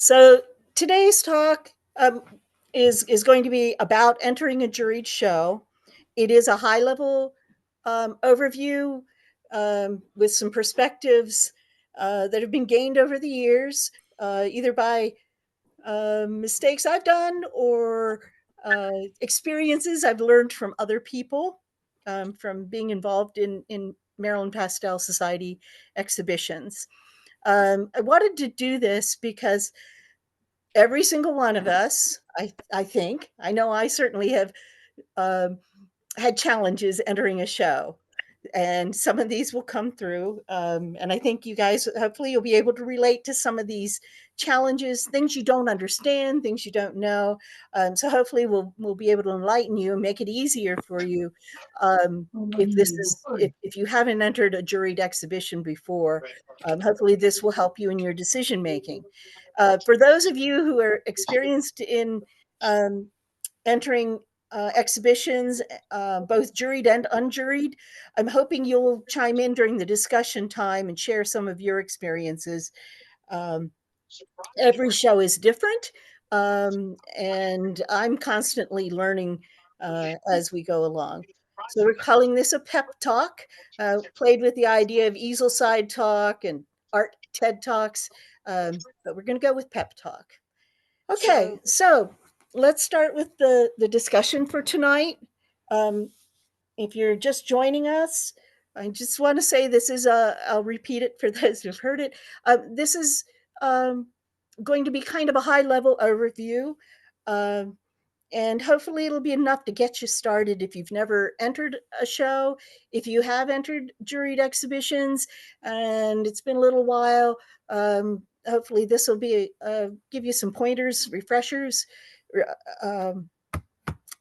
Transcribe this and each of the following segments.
So today's talk is going to be about entering a juried show. It is a high-level overview with some perspectives that have been gained over the years, either by mistakes I've done or experiences I've learned from other people from being involved in Maryland Pastel Society exhibitions. I wanted to do this because every single one of us, I think, I know I certainly have um, had challenges entering a show, and some of these will come through. And I think you guys, hopefully, you'll be able to relate to some of these challenges, things you don't understand, things you don't know. So hopefully, we'll be able to enlighten you and make it easier for you. If you haven't entered a juried exhibition before, hopefully this will help you in your decision making. For those of you who are experienced in entering exhibitions, both juried and unjuried, I'm hoping you'll chime in during the discussion time and share some of your experiences. Um, every show is different, and I'm constantly learning as we go along. So we're calling this a pep talk, played with the idea of easel side talk and art TED Talks, but we're going to go with pep talk. Okay, so let's start with the discussion for tonight. Um, if you're just joining us, I just want to say this is I'll repeat it for those who've heard it. This is um, going to be kind of a high level overview. Um, and hopefully it'll be enough to get you started if you've never entered a show. If you have entered juried exhibitions and it's been a little while, hopefully this will be give you some pointers, refreshers. Um,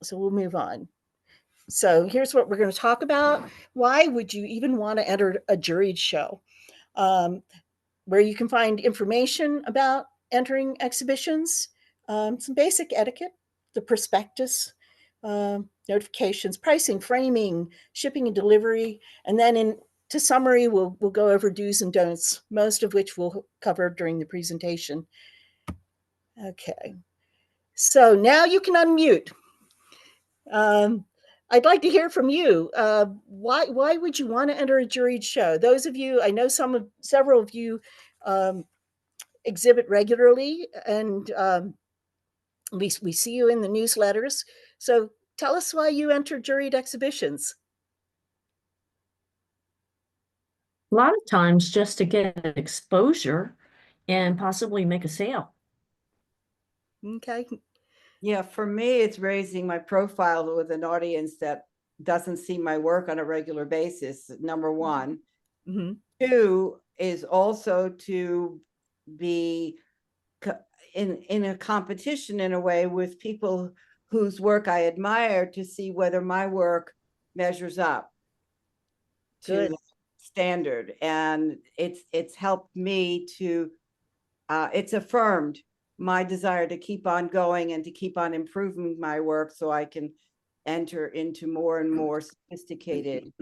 so we'll move on. So here's what we're going to talk about. Why would you even want to enter a juried show? Um, where you can find information about entering exhibitions, some basic etiquette, the prospectus, notifications, pricing, framing, shipping and delivery, and then to summary, we'll go over do's and don'ts, most of which we'll cover during the presentation. Okay, so now you can unmute. I'd like to hear from you. Why would you want to enter a juried show? Those of you, I know several of you exhibit regularly, and we see you in the newsletters. So tell us why you enter juried exhibitions. A lot of times just to get exposure and possibly make a sale. Okay. Yeah, for me, it's raising my profile with an audience that doesn't see my work on a regular basis, number one. Mm-hmm. Two is also to be in a competition in a way with people whose work I admire to see whether my work measures up to the standard. And it's helped me to, it's affirmed my desire to keep on going and to keep on improving my work so I can enter into more and more sophisticated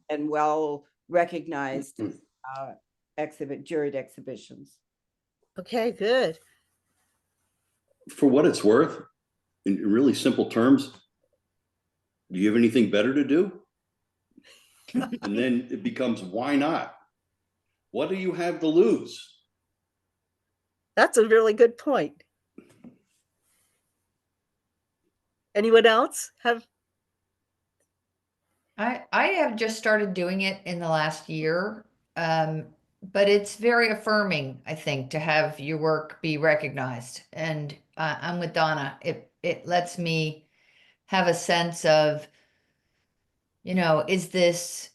and well recognized juried exhibitions. Okay, good. For what it's worth, in really simple terms, do you have anything better to do? And then it becomes, why not? What do you have to lose? That's a really good point. Anyone else have? I have just started doing it in the last year, but it's very affirming, I think, to have your work be recognized. And I'm with Donna. It lets me have a sense of, is this,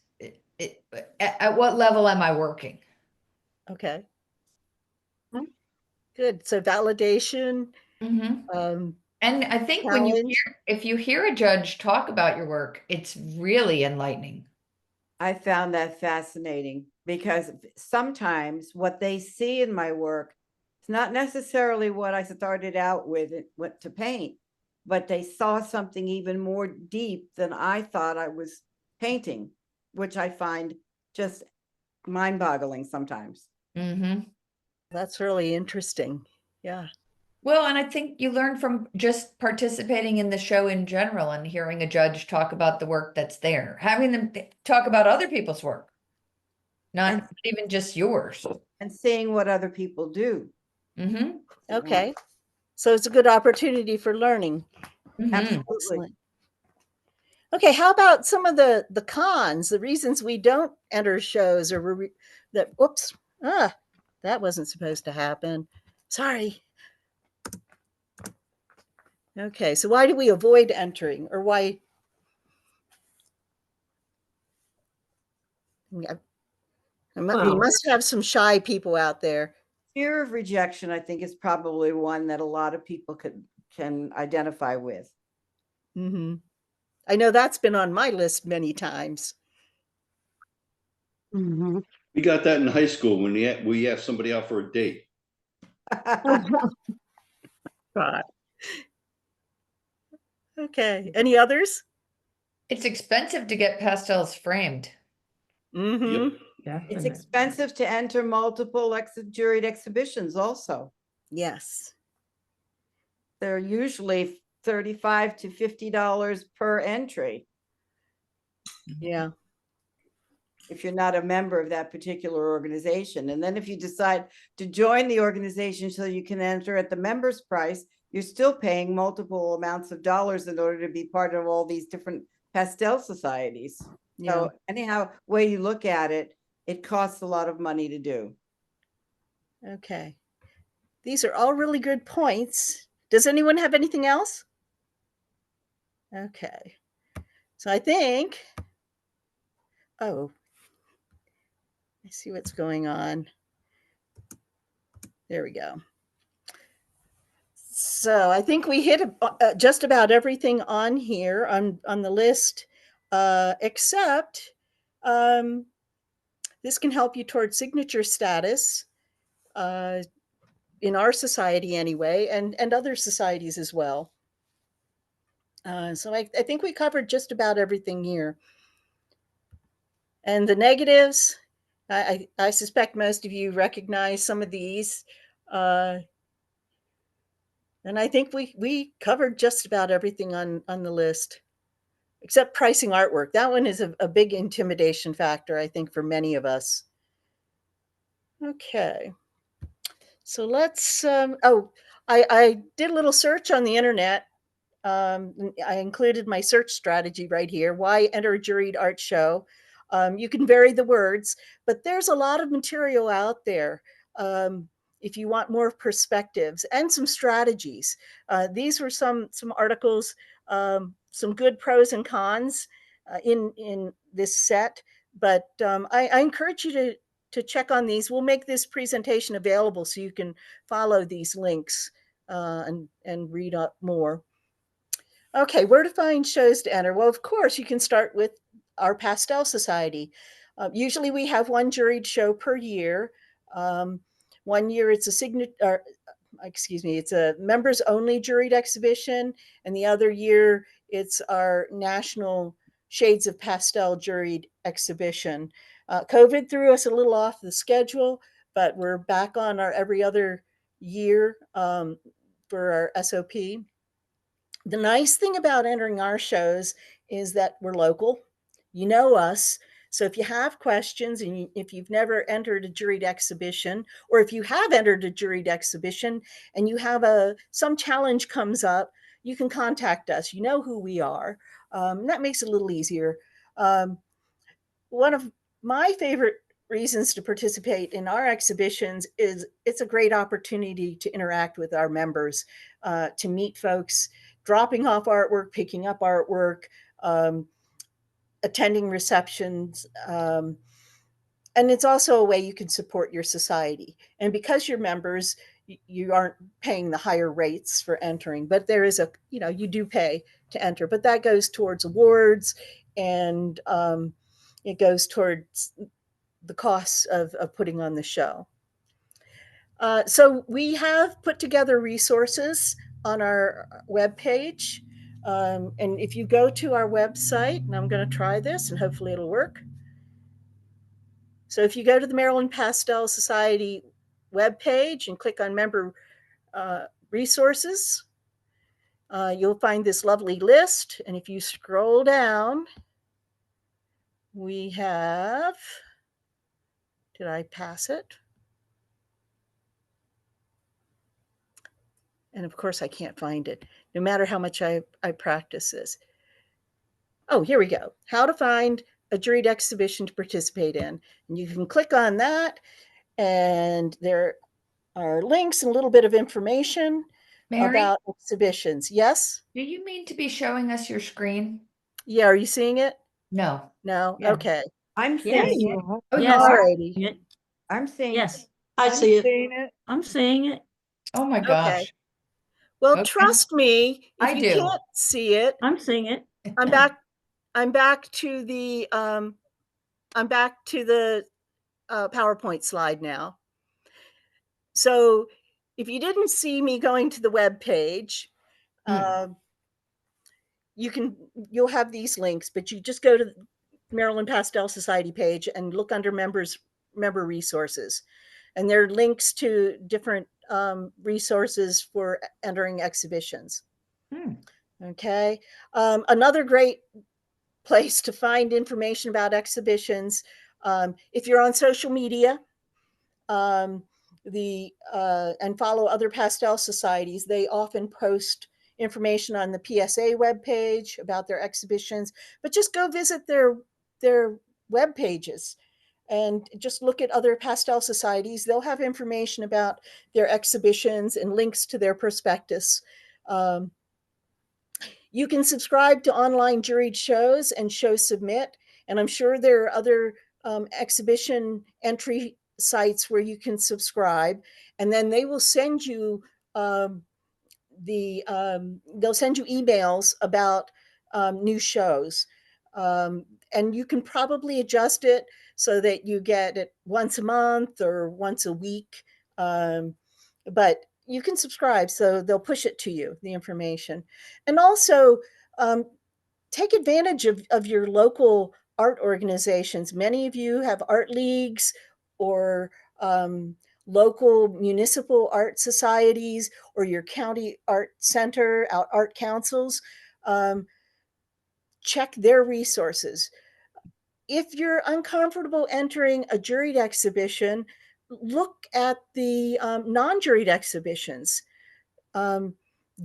at what level am I working? Okay. Good. So validation. Mm-hmm. And I think if you hear a judge talk about your work, it's really enlightening. I found that fascinating because sometimes what they see in my work is not necessarily what I started out with to paint, but they saw something even more deep than I thought I was painting, which I find just mind-boggling sometimes. Mm-hmm. That's really interesting. Yeah. Well, and I think you learn from just participating in the show in general and hearing a judge talk about the work that's there, having them talk about other people's work, not And- even just yours. And seeing what other people do. Mm-hmm. Okay. So it's a good opportunity for learning. Mm-hmm. Absolutely. Excellent. Okay, how about some of the cons, the reasons we don't enter shows, or that, whoops, that wasn't supposed to happen. Sorry. Okay, so why do we avoid entering, or why? You Well- must have some shy people out there. Fear of rejection, I think, is probably one that a lot of people can identify with. Hmm. I know that's been on my list many times. Mhm. We got that in high school when we asked somebody out for a date. God. Okay, any others? It's expensive to get pastels framed. Mm-hmm. Yep. It's expensive to enter multiple juried exhibitions also. Yes. They're usually $35 to $50 per entry Yeah. if you're not a member of that particular organization. And then if you decide to join the organization so you can enter at the member's price, you're still paying multiple amounts of dollars in order to be part of all these different pastel societies. Yeah. So anyhow, way you look at it, it costs a lot of money to do. Okay. These are all really good points. Does anyone have anything else? Okay. So I think, oh, I see what's going on. There we go. So I think we hit just about everything on here on the list, except this can help you towards signature status in our society anyway, and other societies as well. So I think we covered just about everything here. And the negatives, I suspect most of you recognize some of these. And I think we covered just about everything on the list, except pricing artwork. That one is a big intimidation factor, I think, for many of us. Okay. So let's, I did a little search on the internet. I included my search strategy right here. Why enter a juried art show? You can vary the words, but there's a lot of material out there. If you want more perspectives and some strategies, these were some articles, some good pros and cons in this set. But I encourage you to check on these. We'll make this presentation available so you can follow these links and read up more. Okay, where to find shows to enter? Well, of course, you can start with our Pastel Society. Usually we have one juried show per year. One year it's it's a members only juried exhibition, and the other year it's our national Shades of Pastel juried exhibition. COVID threw us a little off the schedule, but we're back on our every other year for our SOP. The nice thing about entering our shows is that we're local. You know us. So if you have questions and if you've never entered a juried exhibition, or if you have entered a juried exhibition and you have some challenge comes up, you can contact us. You know who we are. That makes it a little easier. One of my favorite reasons to participate in our exhibitions is it's a great opportunity to interact with our members, to meet folks, dropping off artwork, picking up artwork, attending receptions. And it's also a way you can support your society. And because you're members, you aren't paying the higher rates for entering, but there is you do pay to enter, but that goes towards awards, and it goes towards the costs of putting on the show. So we have put together resources on our webpage. And if you go to our website, and I'm going to try this and hopefully it'll work. So if you go to the Maryland Pastel Society webpage and click on member resources, you'll find this lovely list. And if you scroll down, we have, did I pass it? And of course I can't find it, no matter how much I practice this. Oh, here we go. How to find a juried exhibition to participate in. And you can click on that, and there are links and a little bit of information Mary, about exhibitions. Yes? do you mean to be showing us your screen? Yeah, are you seeing it? No. No? Yeah. Okay. I'm Yes. seeing it. Oh, you Yes. are? Alrighty. It- I'm seeing. Yes, I I'm see it. seeing it. I'm seeing it. Oh my Okay. gosh. Well, Okay. trust me, if I you do. can't see it, I'm seeing it. I'm back to the PowerPoint slide now. So if you didn't see me going to the web page, you'll have these links, but you just go to the Maryland Pastel Society page and look under member resources. And there are links to different resources for entering exhibitions. Okay. Another great place to find information about exhibitions, if you're on social media, and follow other pastel societies, they often post information on the PSA webpage about their exhibitions, but just go visit their web pages and just look at other pastel societies. They'll have information about their exhibitions and links to their prospectus. You can subscribe to online juried shows and show submit. And I'm sure there are other exhibition entry sites where you can subscribe. And then they will send you they'll send you emails about new shows. And you can probably adjust it so that you get it once a month or once a week. But you can subscribe, so they'll push it to you, the information. And also take advantage of your local art organizations. Many of you have art leagues or local municipal art societies or your county art center, art councils. Check their resources. If you're uncomfortable entering a juried exhibition, look at the non-juried exhibitions.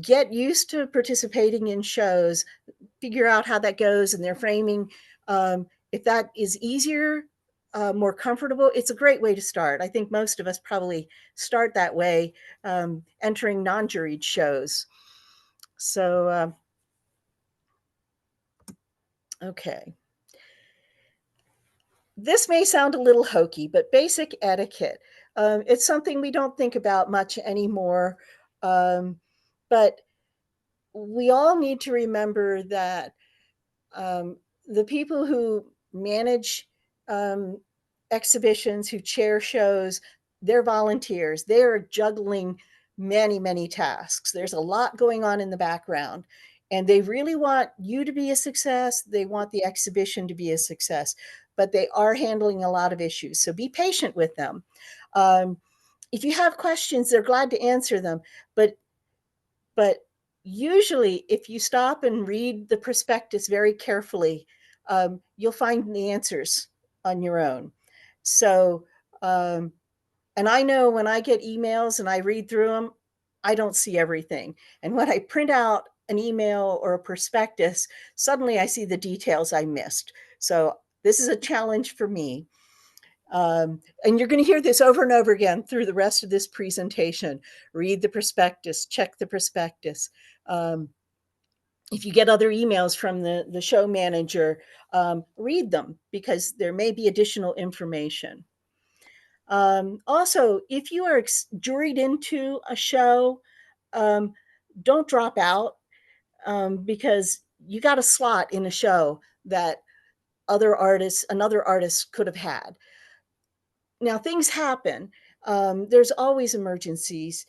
Get used to participating in shows, figure out how that goes and their framing. If that is easier, more comfortable, it's a great way to start. I think most of us probably start that way, entering non-juried shows. So, okay. This may sound a little hokey, but basic etiquette. It's something we don't think about much anymore. But we all need to remember that the people who manage exhibitions, who chair shows, they're volunteers. They're juggling many, many tasks. There's a lot going on in the background, and they really want you to be a success. They want the exhibition to be a success, but they are handling a lot of issues. So be patient with them. If you have questions, they're glad to answer them, but usually if you stop and read the prospectus very carefully, you'll find the answers on your own. So, and I know when I get emails and I read through them, I don't see everything. And when I print out an email or a prospectus, suddenly I see the details I missed. So this is a challenge for me. And you're going to hear this over and over again through the rest of this presentation. Read the prospectus, check the prospectus. If you get other emails from the show manager, read them because there may be additional information. Also, if you are juried into a show, don't drop out because you got a slot in a show that another artist could have had. Now, things happen. There's always emergencies.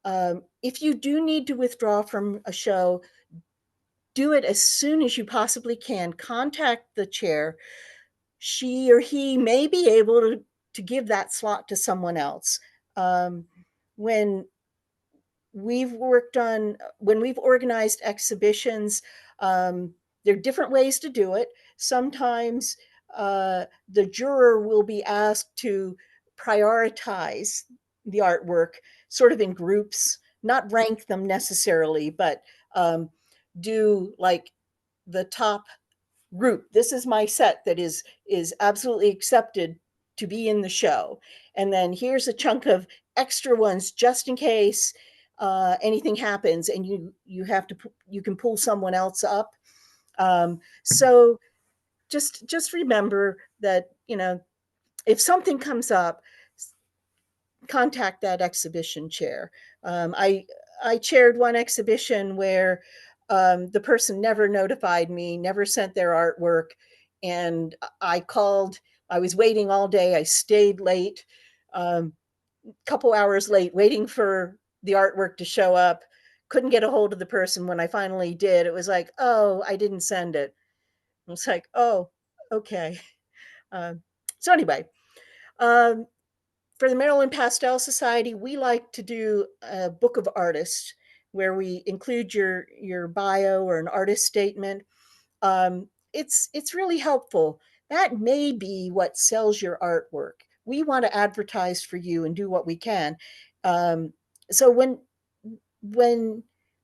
If you do need to withdraw from a show, do it as soon as you possibly can. Contact the chair. She or he may be able to give that slot to someone else. When we've worked on, when we've organized exhibitions, there are different ways to do it. Sometimes the juror will be asked to prioritize the artwork sort of in groups, not rank them necessarily, but do like the top group. This is my set that is absolutely accepted to be in the show. And then here's a chunk of extra ones just in case anything happens and you have to, you can pull someone else up. So just remember that, you know, if something comes up, contact that exhibition chair. I chaired one exhibition where the person never notified me, never sent their artwork, and I called. I was waiting all day. I stayed late, couple hours late, waiting for the artwork to show up. Couldn't get a hold of the person. When I finally did, it was like, oh, I didn't send it. It was like, oh, okay. So anyway, um, for the Maryland Pastel Society, we like to do a book of artists where we include your bio or an artist statement. It's really helpful. That may be what sells your artwork. We want to advertise for you and do what we can. So when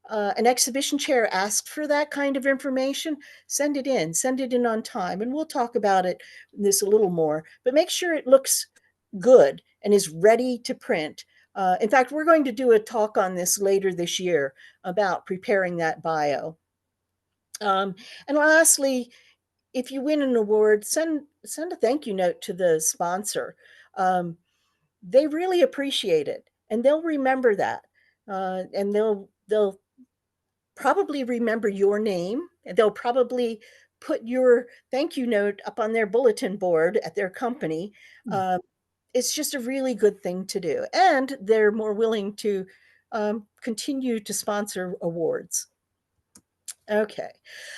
an exhibition chair asks for that kind of information, send it in on time, and we'll talk about this a little more. But make sure it looks good and is ready to print. In fact, we're going to do a talk on this later this year about preparing that bio. And lastly, if you win an award, send a thank you note to the sponsor. They really appreciate it, and they'll remember that, and they'll probably remember your name, and they'll probably put your thank you note up on their bulletin board at their company. It's just a really good thing to do, and they're more willing to continue to sponsor awards. Okay,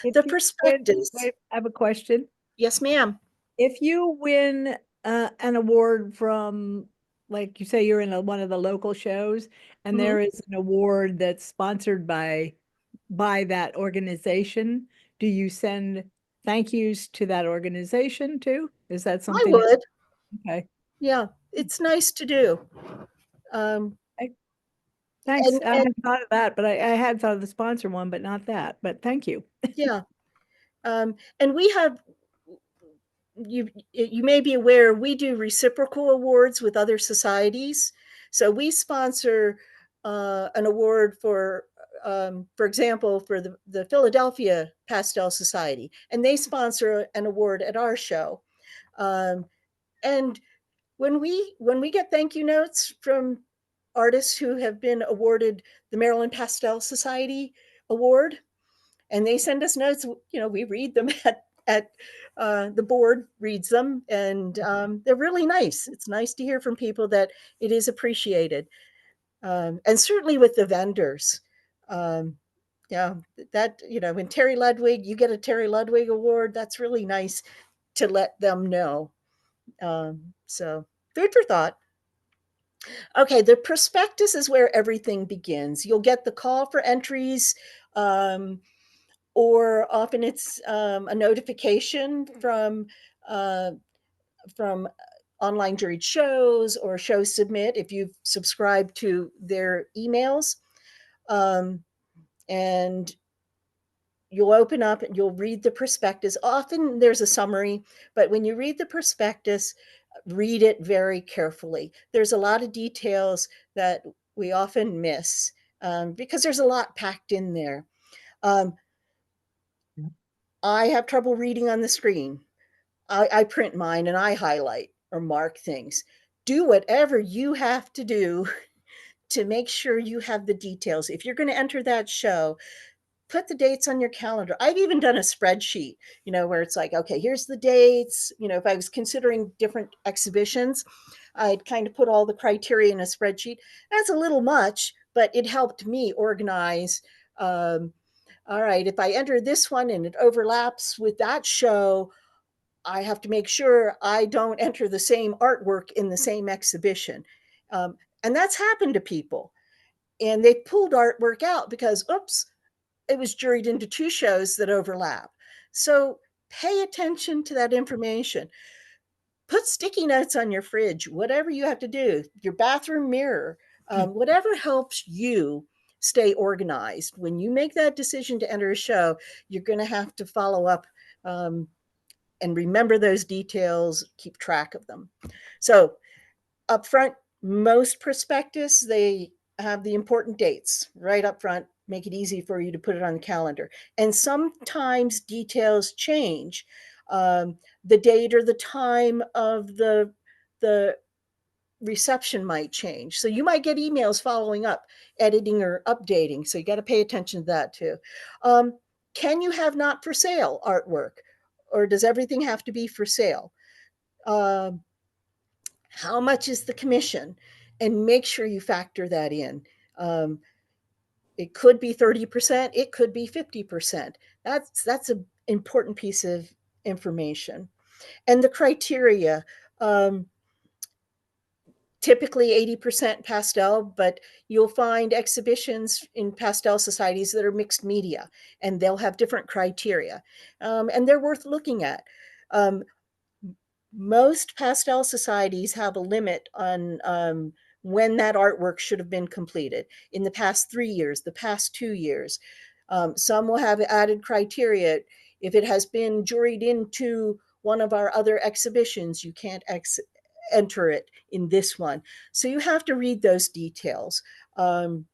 the If you prospectus. wait, I have a question. Yes, ma'am. If you win an award from, like you say, you're in one of the local shows, and there is an award that's sponsored by that organization, do you send thank yous to that organization too? Is that I something? would. Okay. Yeah, it's nice to do. Thanks. I and hadn't thought of that, but I had thought of the sponsor one, but not that. But thank you. yeah, and we have, you may be aware, we do reciprocal awards with other societies. So we sponsor an award for example, for the Philadelphia Pastel Society, and they sponsor an award at our show. And when we get thank you notes from artists who have been awarded the Maryland Pastel Society award, and they send us notes, you know, we read them at the board reads them, and they're really nice. It's nice to hear from people that it is appreciated, and certainly with the vendors. Yeah, that, you know, when Terry Ludwig, you get a Terry Ludwig award, that's really nice to let them know. So food for thought. Okay, the prospectus is where everything begins. You'll get the call for entries, or often it's a notification from online juried shows or show submit if you've subscribed to their emails. And you'll open up and you'll read the prospectus. Often there's a summary, but when you read the prospectus, read it very carefully. There's a lot of details that we often miss because there's a lot packed in there. I have trouble reading on the screen. I print mine and I highlight or mark things. Do whatever you have to do to make sure you have the details. If you're going to enter that show, put the dates on your calendar. I've even done a spreadsheet, you know, where it's like, okay, here's the dates. You know, if I was considering different exhibitions, I'd kind of put all the criteria in a spreadsheet. That's a little much, but it helped me organize. All right, if I enter this one and it overlaps with that show, I have to make sure I don't enter the same artwork in the same exhibition. And that's happened to people. and they pulled artwork out because, oops, it was juried into 2 shows that overlap. So pay attention to that information. Put sticky notes on your fridge, whatever you have to do, your bathroom mirror, whatever helps you stay organized. When you make that decision to enter a show, you're going to have to follow up and remember those details, keep track of them. So up front, most prospectus, they have the important dates right up front, make it easy for you to put it on the calendar. And sometimes details change. The date or the time of the reception might change. So you might get emails following up, editing or updating. So you got to pay attention to that too. Can you have not for sale artwork, or does everything have to be for sale? How much is the commission? And make sure you factor that in. It could be 30%, it could be 50%. That's an important piece of information. And the criteria, typically 80% pastel, but you'll find exhibitions in pastel societies that are mixed media, and they'll have different criteria. And they're worth looking at. Most pastel societies have a limit on when that artwork should have been completed in the past 3 years, the past 2 years. Some will have added criteria. If it has been juried into one of our other exhibitions, you can't enter it in this one. So you have to read those details and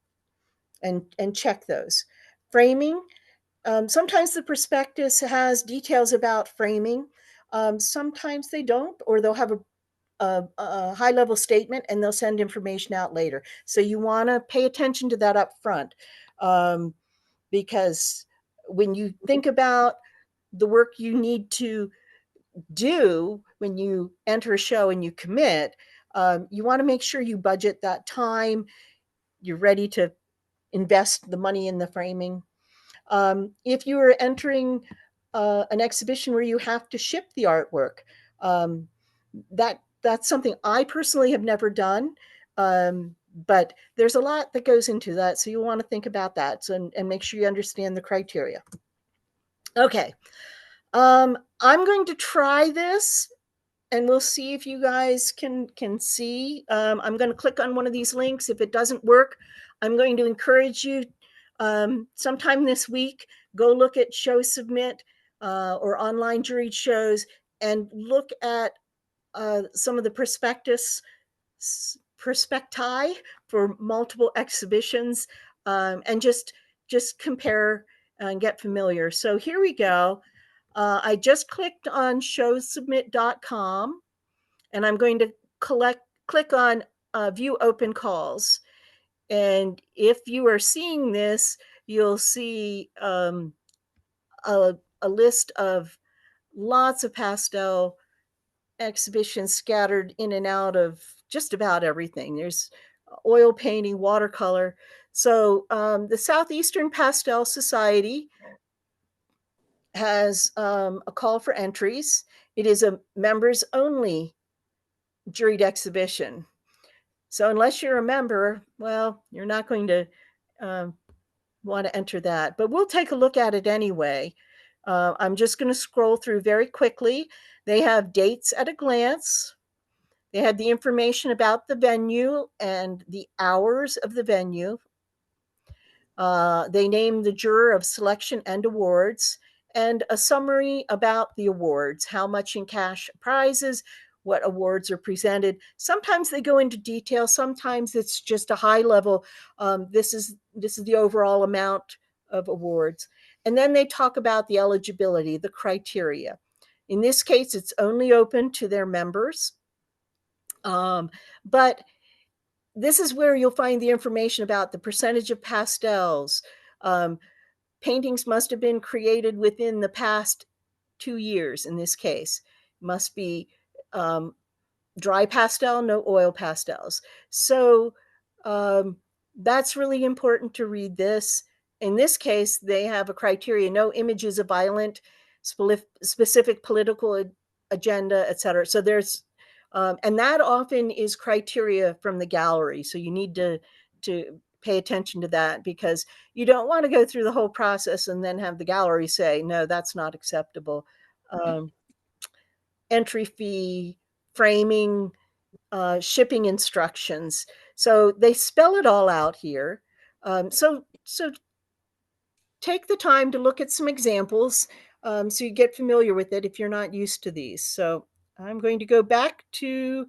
check those. Framing. Sometimes the prospectus has details about framing. Sometimes they don't, or they'll have a high-level statement and they'll send information out later. So you want to pay attention to that up front, because when you think about the work you need to do when you enter a show and you commit, you want to make sure you budget that time. You're ready to invest the money in the framing. If you are entering an exhibition where you have to ship the artwork, that's something I personally have never done, but there's a lot that goes into that, so you want to think about that and make sure you understand the criteria. Okay, I'm going to try this, and we'll see if you guys can see. I'm going to click on one of these links. If it doesn't work, I'm going to encourage you sometime this week, go look at Show Submit or online juried shows and look at some of the prospecti for multiple exhibitions, and just compare and get familiar. So here we go. I just clicked on showsubmit.com, and I'm going to click on view open calls. And if you are seeing this, you'll see a list of lots of pastel exhibitions scattered in and out of just about everything. There's oil painting, watercolor. So the Southeastern Pastel Society has a call for entries. It is a members only juried exhibition. So unless you're a member, well, you're not going to want to enter that, but we'll take a look at it anyway. I'm just going to scroll through very quickly. They have dates at a glance. They have the information about the venue and the hours of the venue. They name the juror of selection and awards, and a summary about the awards, how much in cash prizes, what awards are presented. Sometimes they go into detail. Sometimes it's just a high level. This is the overall amount of awards. And then they talk about the eligibility, the criteria. In this case, it's only open to their members. But this is where you'll find the information about the percentage of pastels. Paintings must have been created within the past 2 years in this case. Must be dry pastel, no oil pastels. So that's really important to read this. In this case, they have a criteria: no images of violent, specific political agenda, etc. So there's, and that often is criteria from the gallery. So you need to pay attention to that, because you don't want to go through the whole process and then have the gallery say, no, that's not acceptable. Entry fee, framing, shipping instructions. So they spell it all out here. So take the time to look at some examples so you get familiar with it if you're not used to these. So I'm going to go back to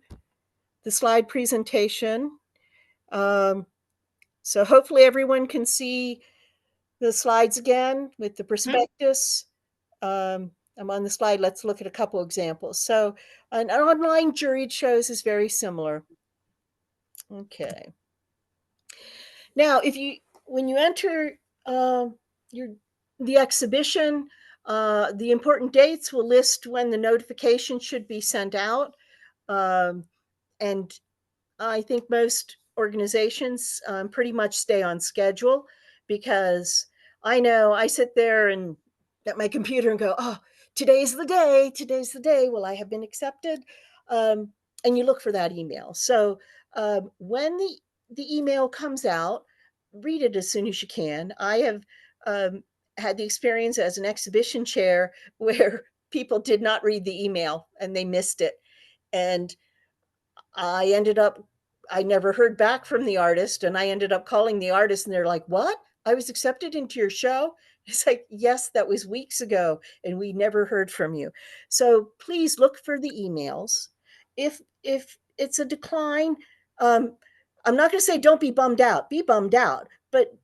the slide presentation. So hopefully everyone can see the slides again with the prospectus. I'm on the slide. Let's look at a couple examples. So an online juried shows is very similar. Okay. Now, when you enter the exhibition, the important dates will list when the notification should be sent out. And I think most organizations pretty much stay on schedule, because I know I sit there and at my computer and go, oh, today's the day, will I have been accepted? And you look for that email. So when the email comes out, read it as soon as you can. I have had the experience as an exhibition chair where people did not read the email and they missed it. And I never heard back from the artist, and I ended up calling the artist and they're like, what? I was accepted into your show? It's like, yes, that was weeks ago and we never heard from you. So please look for the emails. If it's a decline, I'm not going to say don't be bummed out, but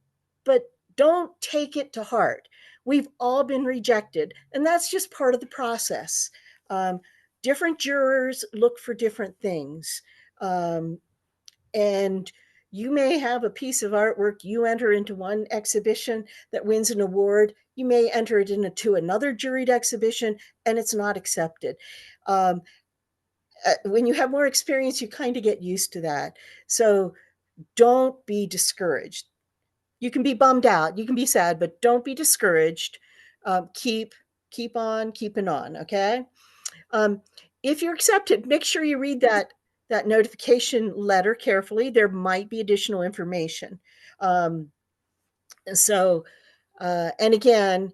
don't take it to heart. We've all been rejected, and that's just part of the process. Different jurors look for different things. And you may have a piece of artwork you enter into one exhibition that wins an award. You may enter it into another juried exhibition and it's not accepted. When you have more experience, you kind of get used to that. So don't be discouraged. You can be bummed out, you can be sad, but don't be discouraged. Keep on keeping on, okay? If you're accepted, make sure you read that notification letter carefully. There might be additional information. And again,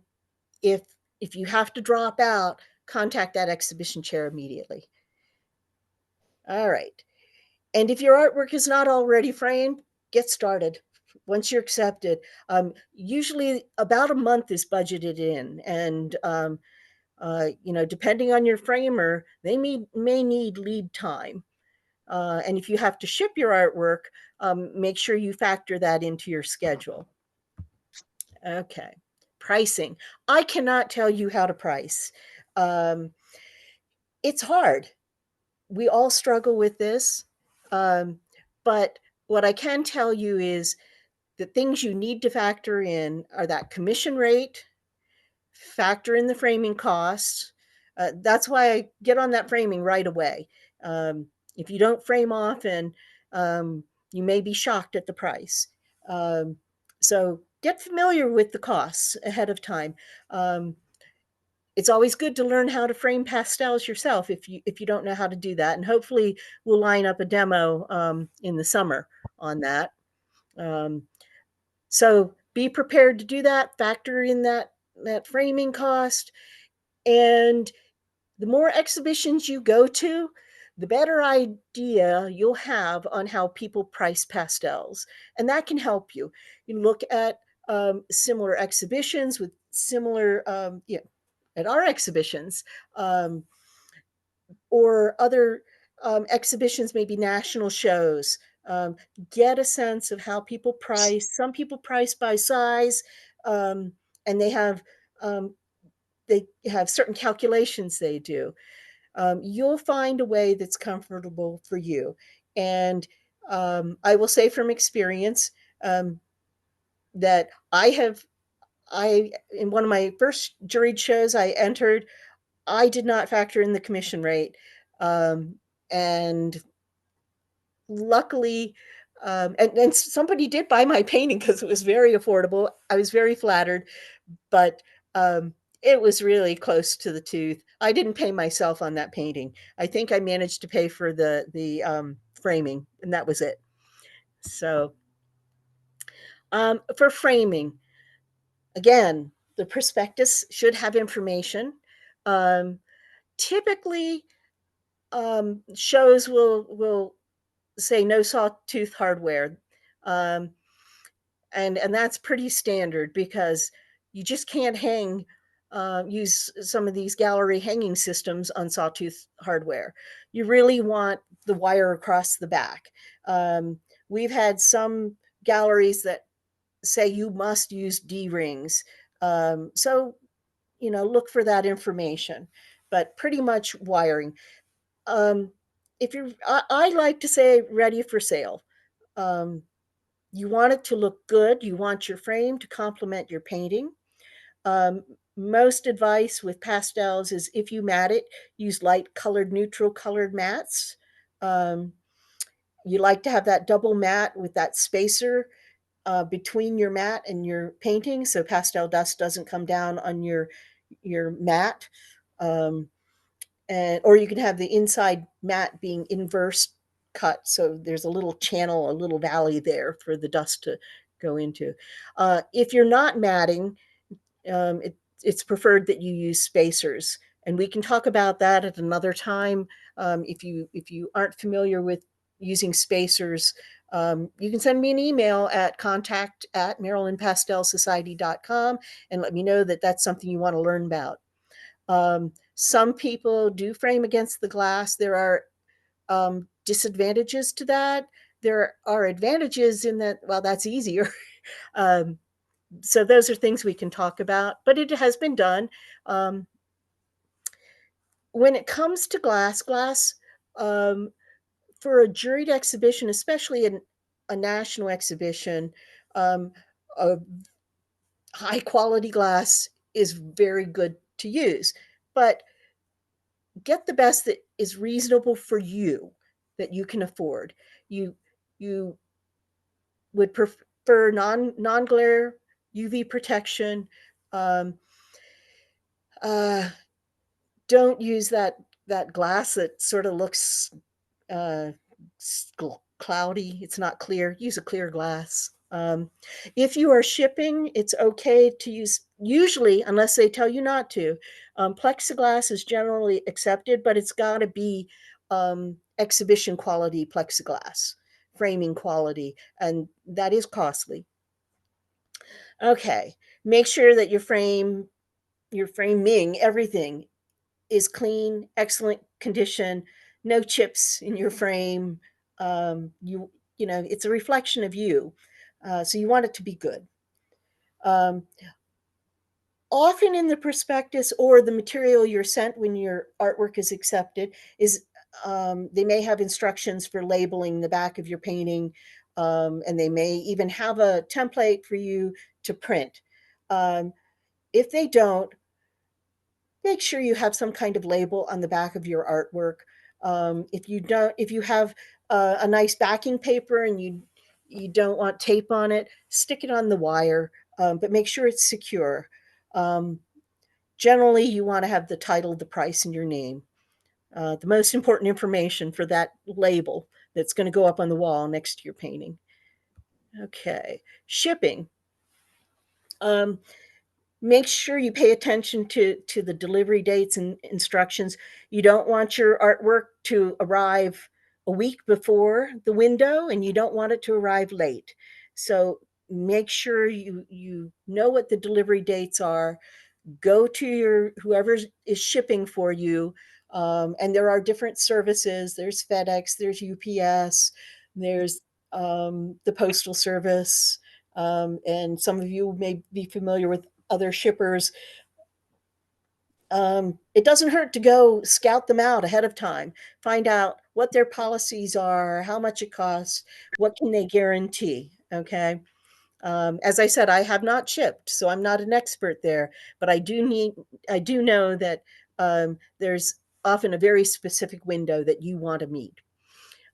if you have to drop out, contact that exhibition chair immediately. All right. And if your artwork is not already framed, get started. Once you're accepted, usually about a month is budgeted in, and depending on your framer, they may need lead time. And if you have to ship your artwork, make sure you factor that into your schedule. Okay, pricing. I cannot tell you how to price. It's hard. We all struggle with this. But what I can tell you is the things you need to factor in are that commission rate, factor in the framing costs. That's why I get on that framing right away. If you don't frame often, you may be shocked at the price. So get familiar with the costs ahead of time. It's always good to learn how to frame pastels yourself if you don't know how to do that. And hopefully we'll line up a demo in the summer on that. So be prepared to do that, factor in that framing cost. And the more exhibitions you go to, the better idea you'll have on how people price pastels. And that can help you. You look at similar exhibitions with similar, at our exhibitions, or other exhibitions, maybe national shows. Get a sense of how people price. Some people price by size, and they have certain calculations they do. You'll find a way that's comfortable for you. And I will say from experience that in one of my first juried shows I entered, I did not factor in the commission rate. And luckily, and somebody did buy my painting because it was very affordable. I was very flattered, but it was really close to the tooth. I didn't pay myself on that painting. I think I managed to pay for the framing, and that was it. So For framing, again, the prospectus should have information. Typically, shows will say no sawtooth hardware, and that's pretty standard because you just can't use some of these gallery hanging systems on sawtooth hardware. You really want the wire across the back. We've had some galleries that say you must use D-rings. So, look for that information, but pretty much wiring. If you're, I like to say ready for sale. You want it to look good. You want your frame to complement your painting. Most advice with pastels is if you mat it, use light colored, neutral colored mats. You like to have that double mat with that spacer between your mat and your painting, so pastel dust doesn't come down on your mat. Or you can have the inside mat being inverse cut, so there's a little channel, a little valley there for the dust to go into. If you're not matting, it's preferred that you use spacers, and we can talk about that at another time. If you aren't familiar with using spacers, you can send me an email at contact@marylandpastelsociety.com and let me know that that's something you want to learn about. Some people do frame against the glass. There are disadvantages to that. There are advantages in that, well, that's easier. So those are things we can talk about, but it has been done. When it comes to glass, for a juried exhibition, especially in a national exhibition, a high quality glass is very good to use, but get the best that is reasonable for you, that you can afford. You would prefer non-glare UV protection. Uh, don't use that glass that sort of looks uh, cloudy. It's not clear. Use a clear glass. If you are shipping, it's okay to use, usually, unless they tell you not to, plexiglass is generally accepted, but it's got to be exhibition quality plexiglass, framing quality, and that is costly. Okay, make sure that your framing, everything is clean, excellent condition, no chips in your frame. It's a reflection of you, so you want it to be good. Often in the prospectus or the material you're sent when your artwork is accepted is they may have instructions for labeling the back of your painting, and they may even have a template for you to print. If they don't, make sure you have some kind of label on the back of your artwork. If you have a nice backing paper and you don't want tape on it, stick it on the wire, but make sure it's secure. Generally, you want to have the title, the price, and your name. The most important information for that label that's going to go up on the wall next to your painting. Okay, shipping. Make sure you pay attention to the delivery dates and instructions. You don't want your artwork to arrive a week before the window, and you don't want it to arrive late. So make sure you know what the delivery dates are. Go to your whoever is shipping for you, and there are different services. There's FedEx, there's UPS, there's the Postal Service, and some of you may be familiar with other shippers. It doesn't hurt to go scout them out ahead of time, find out what their policies are, how much it costs, what can they guarantee. Okay. As I said, I have not shipped, so I'm not an expert there, but I do know that there's often a very specific window that you want to meet.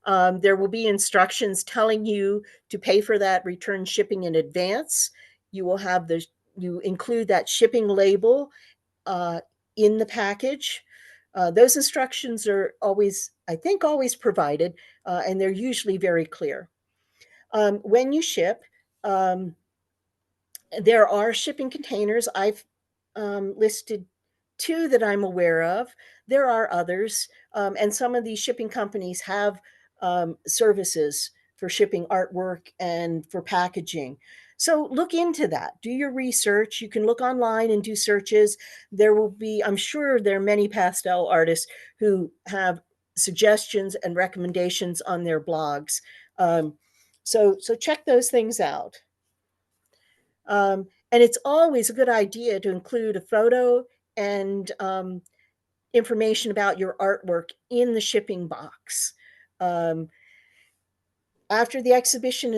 There will be instructions telling you to pay for that return shipping in advance. You include that shipping label in the package. Those instructions are always, I think, always provided, and they're usually very clear. When you ship, There are shipping containers. I've listed 2 that I'm aware of. There are others, and some of these shipping companies have services for shipping artwork and for packaging. So look into that. Do your research. You can look online and do searches. There will be, I'm sure there are many pastel artists who have suggestions and recommendations on their blogs. So check those things out. And it's always a good idea to include a photo and information about your artwork in the shipping box. Um, After the exhibition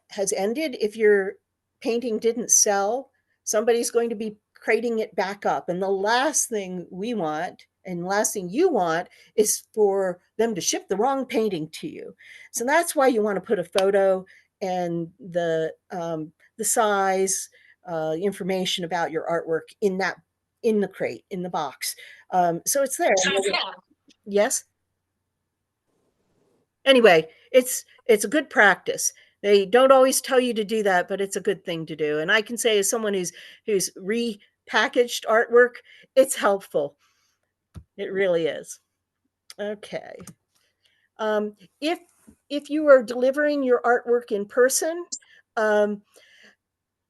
has ended, if your painting didn't sell, somebody's going to be crating it back up. And the last thing we want, and last thing you want, is for them to ship the wrong painting to you. So that's why you want to put a photo and the size, information about your artwork in the crate, in the box. So it's there. Yes. Anyway, it's a good practice. They don't always tell you to do that, but it's a good thing to do. And I can say, as someone who's repackaged artwork, it's helpful. It really is. Okay. Um, if if you are delivering your artwork in person, um,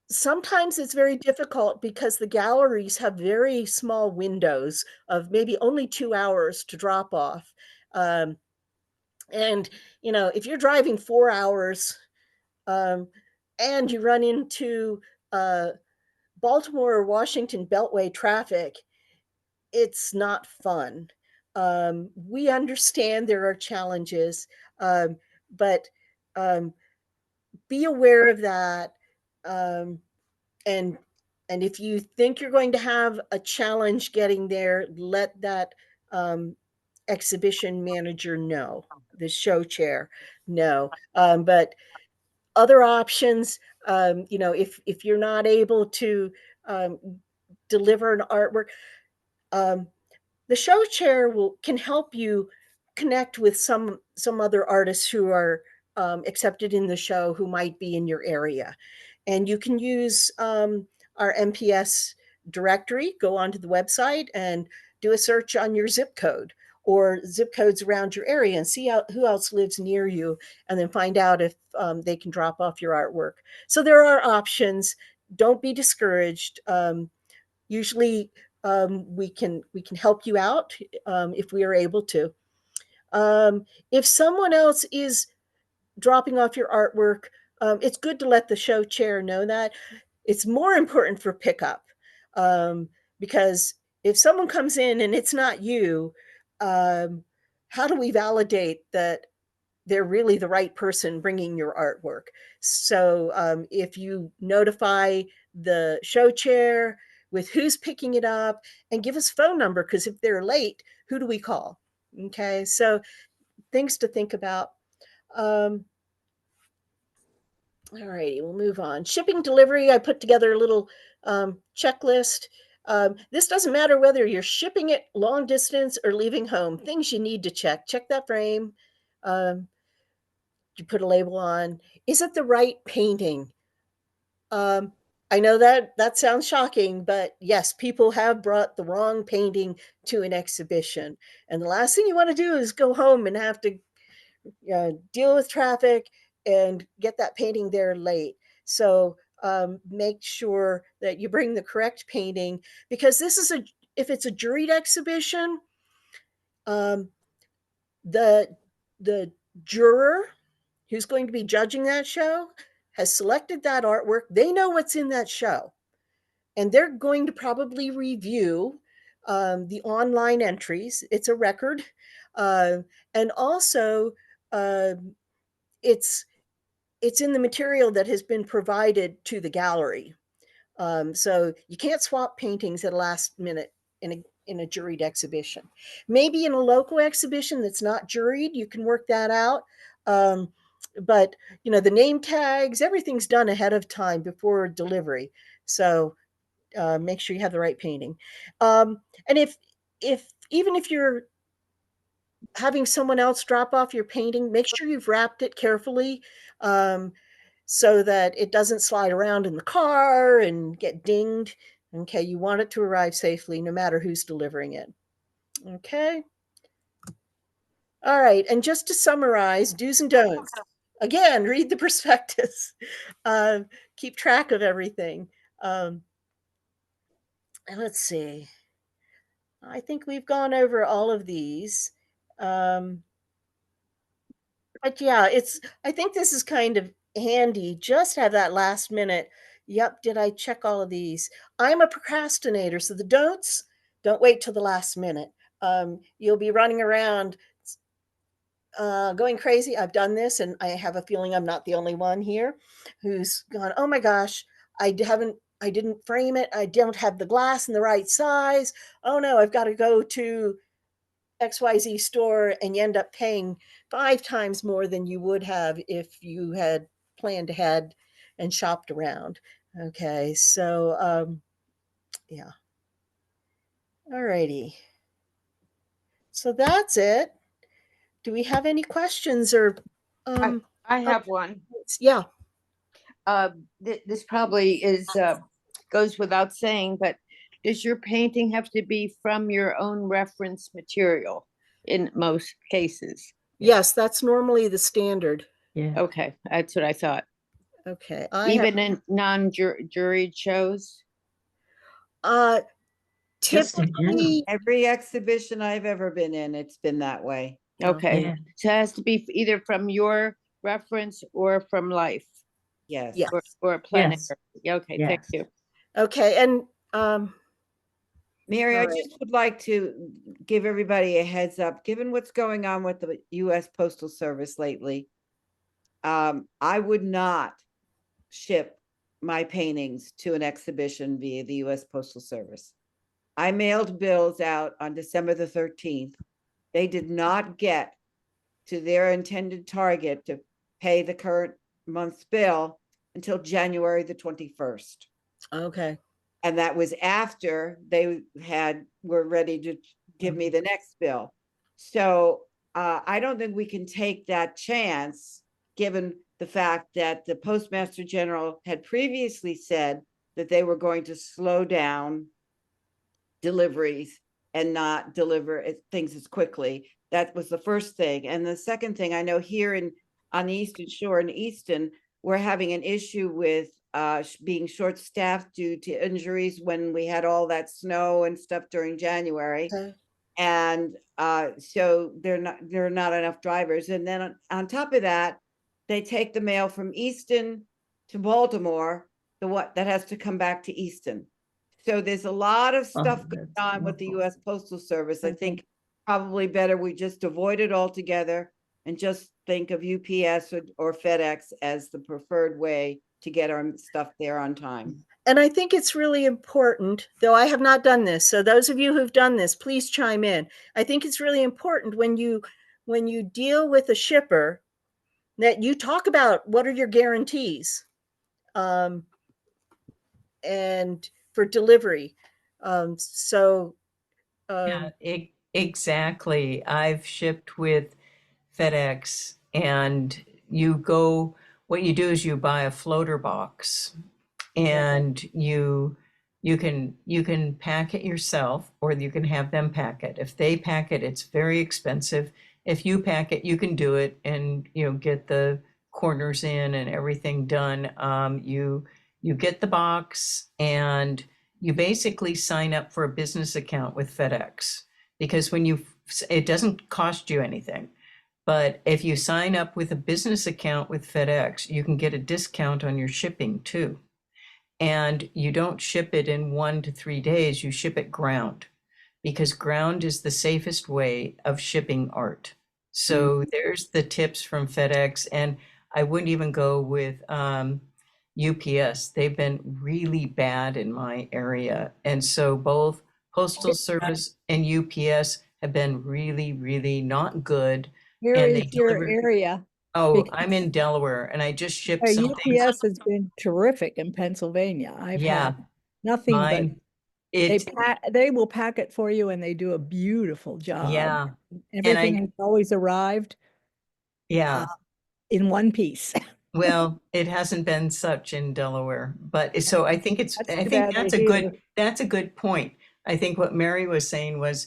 sometimes it's very difficult because the galleries have very small windows of maybe only 2 hours to drop off. Um, and if you're driving 4 hours, um, and you run into uh, Baltimore or Washington Beltway traffic, it's not fun. We understand there are challenges, but um, be aware of that. Um, and and if you think you're going to have a challenge getting there, let that exhibition manager know, the show chair know. But other options, if you're not able to um, deliver an artwork, um, the show chair can help you connect with some other artists who are accepted in the show, who might be in your area. And you can use our MPS directory. Go onto the website and do a search on your zip code or zip codes around your area, and see who else lives near you, and then find out if they can drop off your artwork. So there are options. Don't be discouraged. Usually we can help you out if we are able to. If someone else is dropping off your artwork, it's good to let the show chair know that. It's more important for pickup, because if someone comes in and it's not you, how do we validate that they're really the right person bringing your artwork? So if you notify the show chair with who's picking it up, and give us phone number, because if they're late, who do we call? Okay, so things to think about. All righty, we'll move on. Shipping delivery, I put together a little checklist. This doesn't matter whether you're shipping it long distance or leaving home. Things you need to check. Check that frame. You put a label on. Is it the right painting? I know that sounds shocking, but yes, people have brought the wrong painting to an exhibition. And the last thing you want to do is go home and have to deal with traffic and get that painting there late. So make sure that you bring the correct painting, because if it's a juried exhibition, um, the the juror who's going to be judging that show has selected that artwork. They know what's in that show, and they're going to probably review the online entries. It's a record, and also uh, it's it's in the material that has been provided to the gallery. So you can't swap paintings at a last minute in a juried exhibition. Maybe in a local exhibition that's not juried, you can work that out. But the name tags, everything's done ahead of time before delivery. So make sure you have the right painting. And if even if you're having someone else drop off your painting, make sure you've wrapped it carefully. so that it doesn't slide around in the car and get dinged. Okay, you want it to arrive safely no matter who's delivering it. Okay. All right, and just to summarize, do's and don'ts. Again, read the prospectus. Keep track of everything. And let's see. I think we've gone over all of these. But yeah, I think this is kind of handy. Just have that last minute. Yep, did I check all of these? I'm a procrastinator, so the don'ts, don't wait till the last minute. You'll be running around going crazy. I've done this, and I have a feeling I'm not the only one here who's gone, oh my gosh, I didn't frame it. I don't have the glass in the right size. Oh no, I've got to go to XYZ store, and you end up paying 5 times more than you would have if you had planned ahead and shopped around. Okay, so yeah. All righty. So that's it. Do we have any questions or I have one. yeah. This probably is goes without saying, but does your painting have to be from your own reference material in most cases? Yes, that's normally the standard. Yeah. Okay, that's what I thought. Okay. Even in non-juried shows? Just in general. Typically, Every exhibition I've ever been in, it's been that way. Yeah. Okay, Yeah. so it has to be either from your reference or from life yes. or plein Yes. air. Okay, thank Yes. you. Okay, and Mary, I All right. just would like to give everybody a heads up, given what's going on with the US Postal Service lately. I would not ship my paintings to an exhibition via the US Postal Service. I mailed bills out on December the 13th. They did not get to their intended target to pay the current month's bill until January the 21st. okay. And that was after they were ready to give me the next bill. So I don't think we can take that chance, given the fact that the Postmaster General had previously said that they were going to slow down deliveries and not deliver things as quickly. That was the first thing. And the second thing, I know here on the Eastern Shore in Easton, we're having an issue with being short-staffed due to injuries when we had all that snow and stuff during January. Okay. And so there are not enough drivers. And then on top of that, they take the mail from Easton to Baltimore, that has to come back to Easton. So there's a lot of stuff going that's on with the awful. US Postal Service. I Okay. think probably better we just avoid it altogether and just think of UPS or FedEx as the preferred way to get our stuff there on time. And I think it's really important, though I have not done this. So those of you who've done this, please chime in. I think it's really important when you deal with a shipper that you talk about what are your guarantees and for delivery. Yeah, exactly. I've shipped with FedEx, and what you do is you buy a floater box, and you can pack it yourself, or you can have them pack it. If they pack it, it's very expensive. If you pack it, you can do it and get the corners in and everything done. You get the box, and you basically sign up for a business account with FedEx, because it doesn't cost you anything. But if you sign up with a business account with FedEx, you can get a discount on your shipping too. And you don't ship it in 1 to 3 days, you ship it ground, because ground is the safest way of shipping art. So there's the tips from FedEx, and I wouldn't even go with UPS. They've been really bad in my area. And so both Postal Service and UPS have been really, really not good. Where And is they your deliver. area? Oh, Because I'm in Delaware, and I just shipped something. UPS has been terrific in Pennsylvania. I've Yeah, had nothing but mine, it, they will pack it for you, and they do a beautiful job. yeah, Everything I- has always arrived yeah. in one piece. Well, it hasn't been such in Delaware, but so I think That's I too think bad that's to a hear. that's a good point. I think what Mary was saying was,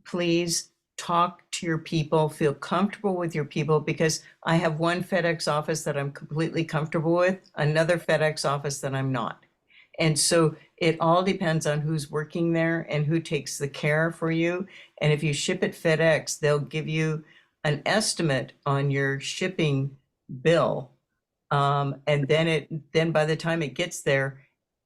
please talk to your people, feel comfortable with your people, because I have one FedEx office that I'm completely comfortable with, another FedEx office that I'm not. And so it all depends on who's working there and who takes the care for you. And if you ship at FedEx, they'll give you an estimate on your shipping bill. And then by the time it gets there,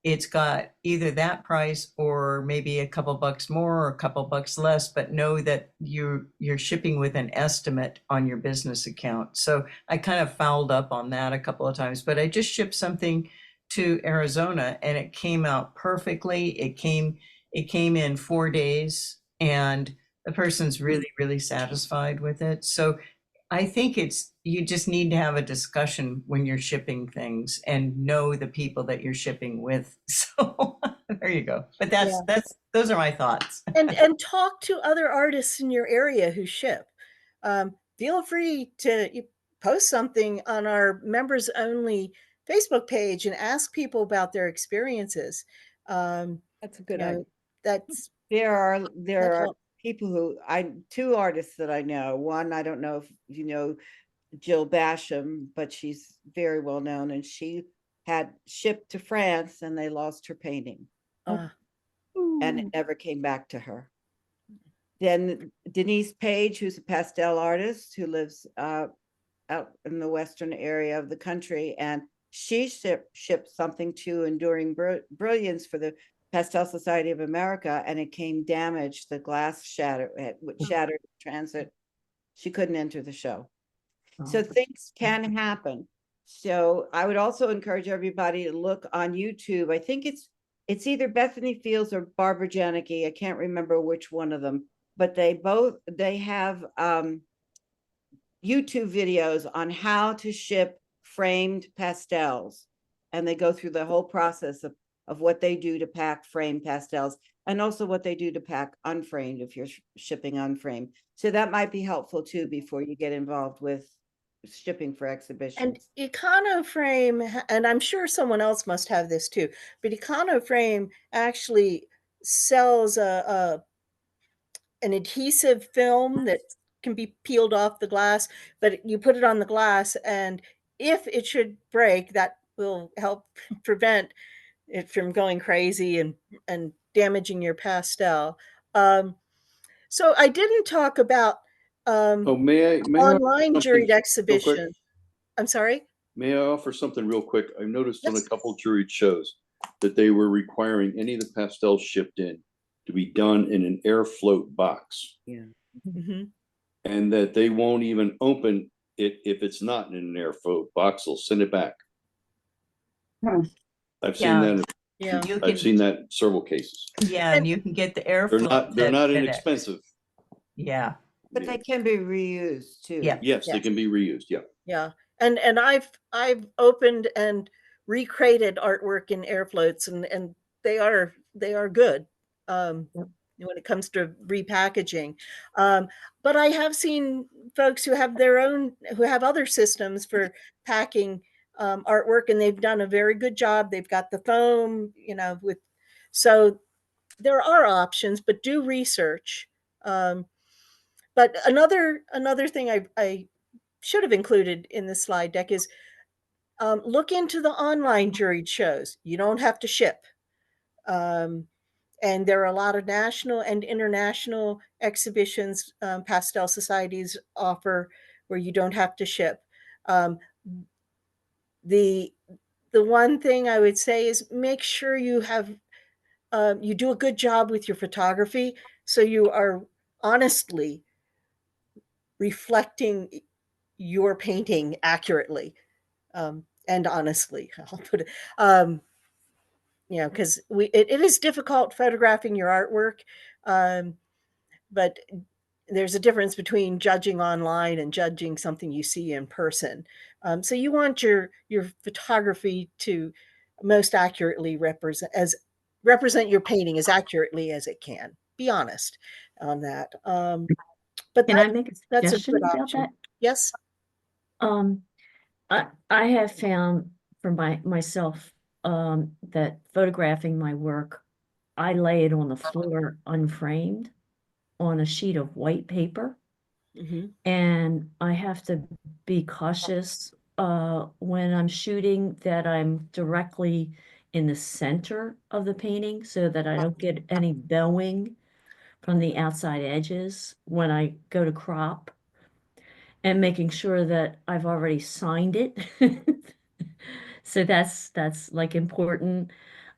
it's got either that price or maybe a couple bucks more or a couple bucks less, but know that you're shipping with an estimate on your business account. So I kind of fouled up on that a couple of times, but I just shipped something to Arizona and it came out perfectly. It came in 4 days and the person's really, really satisfied with it. So I think you just need to have a discussion when you're shipping things and know the people that you're shipping with. So there you go. But those are my thoughts. And talk to other artists in your area who ship. Feel free to post something on our members only Facebook page and ask people about their experiences. That's a good idea. That's There that are helps. people who two artists that I know. One, I don't know if you know Jill Basham, but she's very well known, and she had shipped to France and they lost her painting and it never came back to her. Then Denise Page, who's a pastel artist who lives out in the western area of the country, and she shipped something to Enduring Brilliance for the Pastel Society of America, and it came damaged. The glass shattered in transit. She couldn't enter the show. So things can happen. So I would also encourage everybody to look on YouTube. I think it's either Bethany Fields or Barbara Janicki. I can't remember which one of them, but they have YouTube videos on how to ship framed pastels. And they go through the whole process of what they do to pack framed pastels and also what they do to pack unframed if you're shipping unframed. So that might be helpful too before you get involved with shipping for exhibitions. And Econoframe, and I'm sure someone else must have this too, but Econoframe actually sells an adhesive film that can be peeled off the glass, but you put it on the glass, and if it should break, that will help prevent it from going crazy and damaging your pastel. So I didn't talk about Oh, may I online something juried real quick? exhibition. I'm sorry? May I offer something real quick? I've noticed on a Yes. couple juried shows that they were requiring any of the pastels shipped in to be done in an air float box, Mhm. and that they won't even open it if it's not in an air float box. They'll send it back. I've seen Yeah. that. Yeah. I've seen that in several cases. Yeah, and you can get the airflow. They're not at FedEx. inexpensive. Yeah. But they can be reused too. Yeah. Yes, they Yes. can be reused. Yeah. Yeah. And I've opened and recreated artwork in air floats, and they are good. When it comes to repackaging. But I have seen folks who have other systems for packing artwork, and they've done a very good job. They've got the foam, so there are options, but do research. But another thing I should have included in the slide deck is look into the online juried shows. You don't have to ship. And there are a lot of national and international exhibitions pastel societies offer where you don't have to ship. The one thing I would say is make sure you do a good job with your photography, so you are honestly reflecting your painting accurately and honestly. I'll put it. Because it is difficult photographing your artwork, but there's a difference between judging online and judging something you see in person. So you want your photography to most accurately represent your painting as accurately as it can. Be honest on that. But Can I make a that's a suggestion good about option. that? Yes. Um, I have found for myself that photographing my work, I lay it on the floor unframed on a sheet of white paper. Mhm. And I have to be cautious when I'm shooting that I'm directly in the center of the painting so that I don't get any bowing from the outside edges when I go to crop, and making sure that I've already signed it. So that's like important,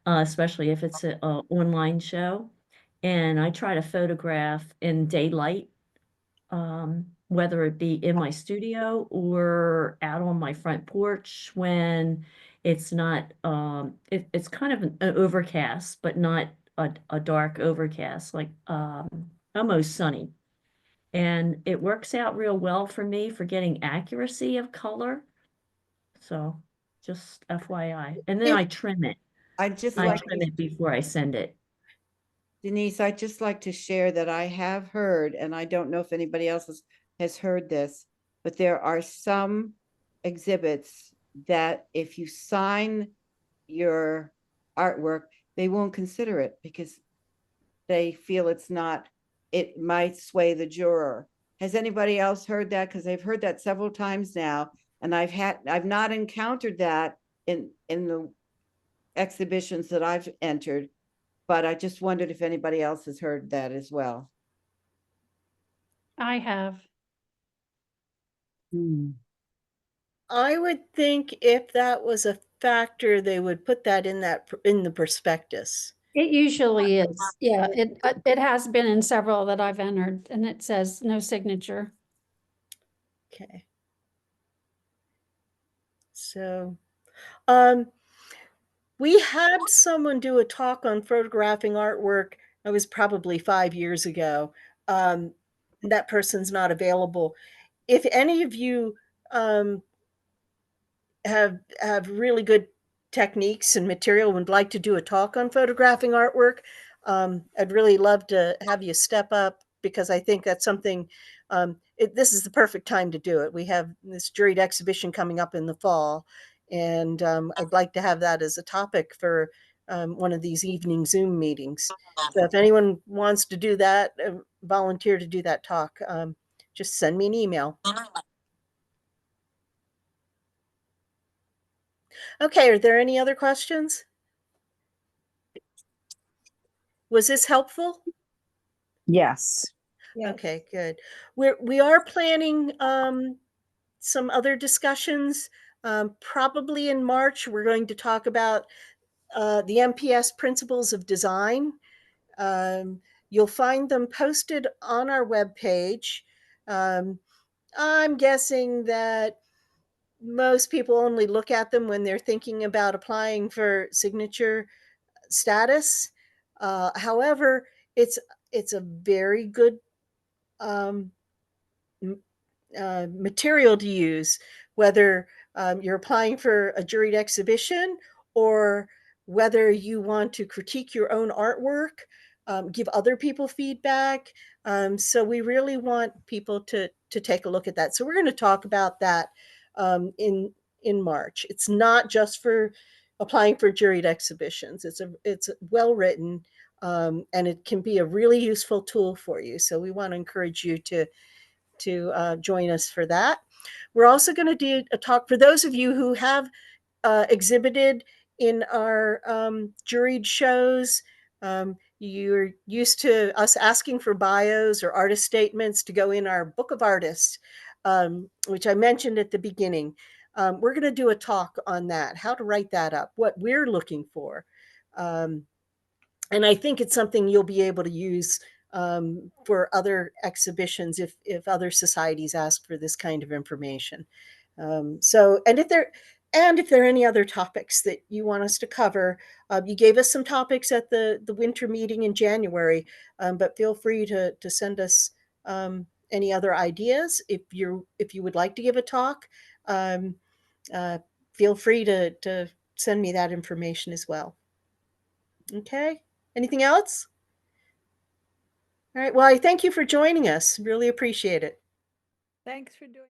especially if it's a online show. And I try to photograph in daylight, whether it be in my studio or out on my front porch when it's not, it's kind of an overcast, but not a dark overcast, like almost sunny. And it works out real well for me for getting accuracy of color. So just FYI. And then If- I trim it. I'd just I like trim to it before I send it. Denise, I'd just like to share that I have heard, and I don't know if anybody else has heard this, but there are some exhibits that if you sign your artwork, they won't consider it because they feel it might sway the juror. Has anybody else heard that? Because I've heard that several times now, and I've not encountered that in the exhibitions that I've entered, but I just wondered if anybody else has heard that as well. I have. I would think if that was a factor, they would put that in the prospectus. It usually is. Yeah, it has been in several that I've entered, and it says no signature. Okay. So, we had someone do a talk on photographing artwork. It was probably 5 years ago. That person's not available. If any of you have really good techniques and material and would like to do a talk on photographing artwork, I'd really love to have you step up because I think that's something. This is the perfect time to do it. We have this juried exhibition coming up in the fall, and I'd like to have that as a topic for one of these evening Zoom meetings. So if anyone wants to do that, volunteer to do that talk, just send me an email. Okay, are there any other questions? Was this helpful? Yes. Okay, good. We are planning some other discussions. Probably in March, we're going to talk about the MPS principles of design. You'll find them posted on our webpage. I'm guessing that most people only look at them when they're thinking about applying for signature status. However, it's a very good material to use, whether you're applying for a juried exhibition or whether you want to critique your own artwork, give other people feedback. So we really want people to take a look at that. So we're going to talk about that in March. It's not just for applying for juried exhibitions. It's well written, and it can be a really useful tool for you. So we want to encourage you to join us for that. We're also going to do a talk for those of you who have exhibited in our juried shows. You're used to us asking for bios or artist statements to go in our book of artists, which I mentioned at the beginning. We're going to do a talk on that, how to write that up, what we're looking for. And I think it's something you'll be able to use for other exhibitions if other societies ask for this kind of information. And if there are any other topics that you want us to cover, you gave us some topics at the winter meeting in January, but feel free to send us any other ideas. If you would like to give a talk, feel free to send me that information as well. Okay. Anything else? All right. Well, I thank you for joining us. Really appreciate it. Thanks for doing.